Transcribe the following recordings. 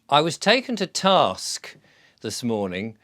I was taken to task this morning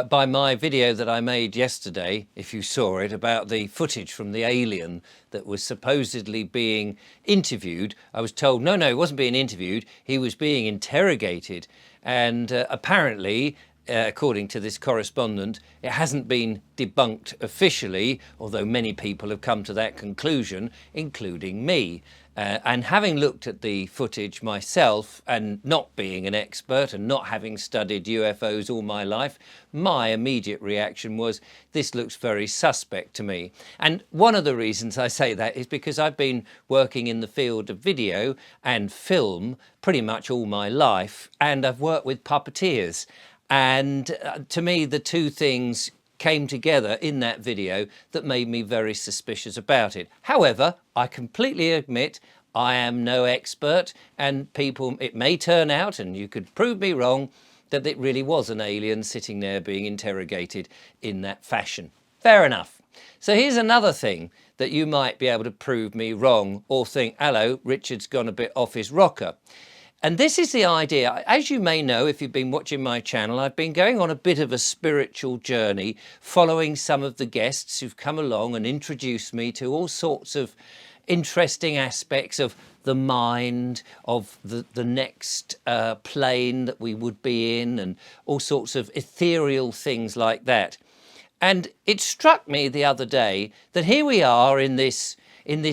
by my video that I made yesterday, if you saw it, about the footage from the alien that was supposedly being interviewed. I was told, no, he wasn't being interviewed, he was being interrogated. And apparently, according to this correspondent, it hasn't been debunked officially, although many people have come to that conclusion, including me. And having looked at the footage myself and not being an expert and not having studied UFOs all my life, my immediate reaction was, this looks very suspect to me. And one of the reasons I say that is because I've been working in the field of video and film pretty much all my life, and I've worked with puppeteers. And to me, the two things came together in that video that made me very suspicious about it. However, I completely admit I am no expert, and people, it may turn out, and you could prove me wrong, that it really was an alien sitting there being interrogated in that fashion. Fair enough. So here's another thing that you might be able to prove me wrong or think, hello, Richard's gone a bit off his rocker. And this is the idea. As you may know, if you've been watching my channel, I've been going on a bit of a spiritual journey, following some of the guests who've come along and introduced me to all sorts of interesting aspects of the mind, of the next plane that we would be in, and all sorts of ethereal things like that. And it struck me the other day that here we are in this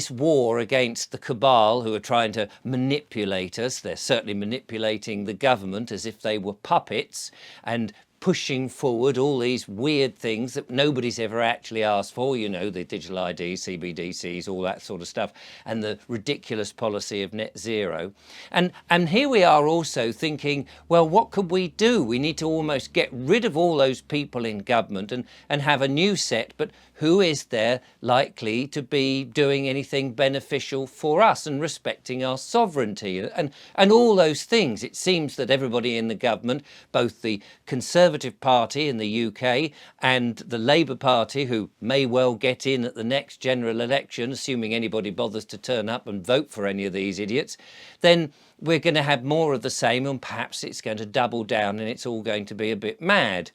war against the cabal who are trying to manipulate us. They're certainly manipulating the government as if they were puppets and pushing forward all these weird things that nobody's ever actually asked for, you know, the digital IDs, CBDCs, all that sort of stuff, and the ridiculous policy of net zero. And here we are also thinking, well, what could we do? We need to almost get rid of all those people in government and have a new set, but who is there likely to be doing anything beneficial for us and respecting our sovereignty and all those things? It seems that everybody in the government, both the Conservative Party in the UK and the Labour Party, who may well get in at the next general election, assuming anybody bothers to turn up and vote for any of these idiots, then we're going to have more of the same, and perhaps it's going to double down and it's all going to be a bit mad.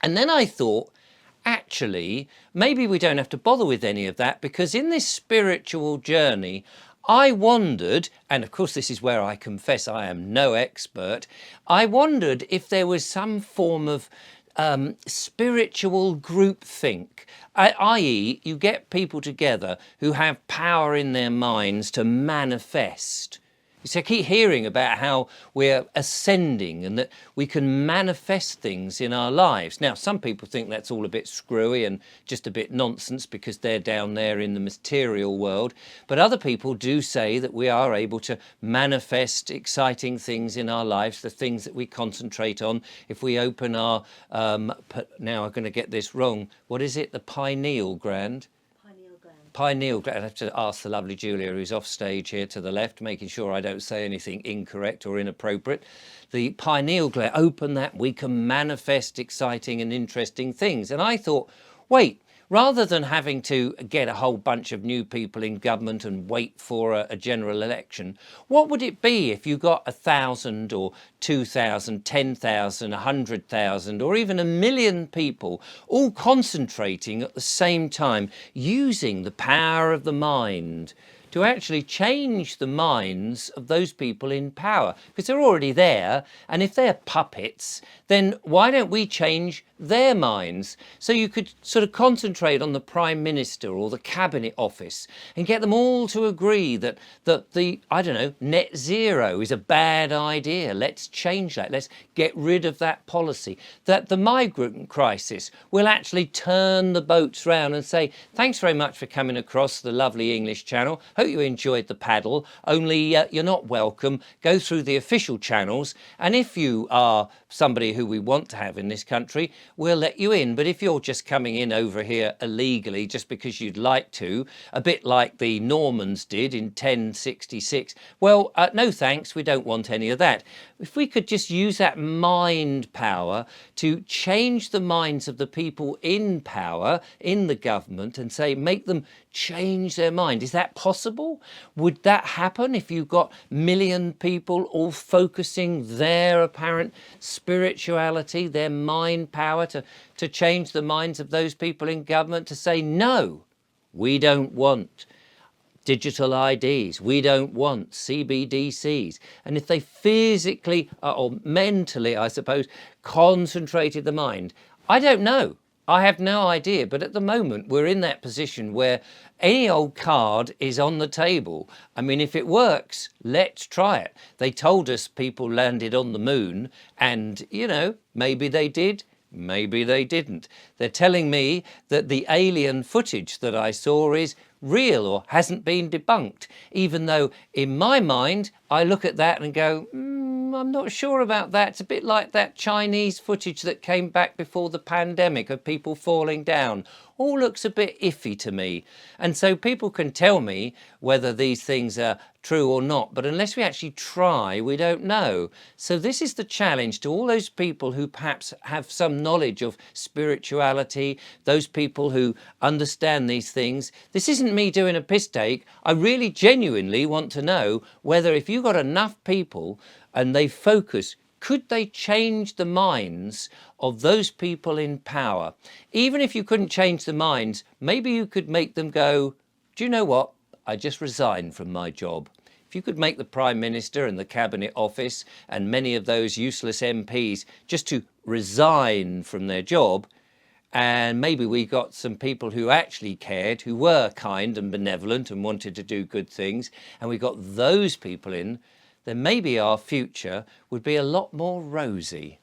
And then I thought, actually, maybe we don't have to bother with any of that, because in this spiritual journey, I wondered, and of course this is where I confess I am no expert, I wondered if there was some form of spiritual groupthink, i.e. you get people together who have power in their minds to manifest. So I keep hearing about how we're ascending and that we can manifest things in our lives. Now, some people think that's all a bit screwy and just a bit nonsense because they're down there in the material world. But other people do say that we are able to manifest exciting things in our lives, the things that we concentrate on. If we open our, now I'm going to get this wrong, what is it? The pineal gland? Pineal gland. I have to ask the lovely Julia, who's off stage here to the left, making sure I don't say anything incorrect or inappropriate. The pineal gland, open that, we can manifest exciting and interesting things. And I thought, wait, rather than having to get a whole bunch of new people in government and wait for a general election, what would it be if you got 1,000 or 2,000, 10,000, 100,000 or even 1 million people all concentrating at the same time, using the power of the mind to actually change the minds of those people in power? Because they're already there, and if they're puppets, then why don't we change their minds? So you could sort of concentrate on the Prime Minister or the Cabinet Office and get them all to agree that the, I don't know, net zero is a bad idea. Let's change that. Let's get rid of that policy. That the migrant crisis will actually turn the boats round and say, thanks very much for coming across the lovely English Channel. Hope you enjoyed the paddle, only you're not welcome. Go through the official channels, and if you are somebody who we want to have in this country, we'll let you in. But if you're just coming in over here illegally just because you'd like to, a bit like the Normans did in 1066, well, no thanks, we don't want any of that. If we could just use that mind power to change the minds of the people in power, in the government, and say, make them change their mind. Is that possible? Would that happen if you got a million people all focusing their apparent spirituality, their mind power to change the minds of those people in government to say, no, we don't want digital IDs, we don't want CBDCs. And if they physically or mentally, I suppose, concentrated the mind, I don't know. I have no idea. But at the moment, we're in that position where any old card is on the table. I mean, if it works, let's try it. They told us people landed on the moon and, you know, maybe they did. Maybe they didn't. They're telling me that the alien footage that I saw is real or hasn't been debunked, even though in my mind, I look at that and go, I'm not sure about that. It's a bit like that Chinese footage that came back before the pandemic of people falling down. All looks a bit iffy to me. And so people can tell me whether these things are true or not, but unless we actually try, we don't know. So this is the challenge to all those people who perhaps have some knowledge of spirituality, those people who understand these things. This isn't me doing a piss take. I really genuinely want to know whether if you've got enough people and they focus, could they change the minds of those people in power? Even if you couldn't change the minds, maybe you could make them go, do you know what? I just resigned from my job. If you could make the Prime Minister and the Cabinet Office and many of those useless MPs just to resign from their job, and maybe we got some people who actually cared, who were kind and benevolent and wanted to do good things, and we got those people in, then maybe our future would be a lot more rosy.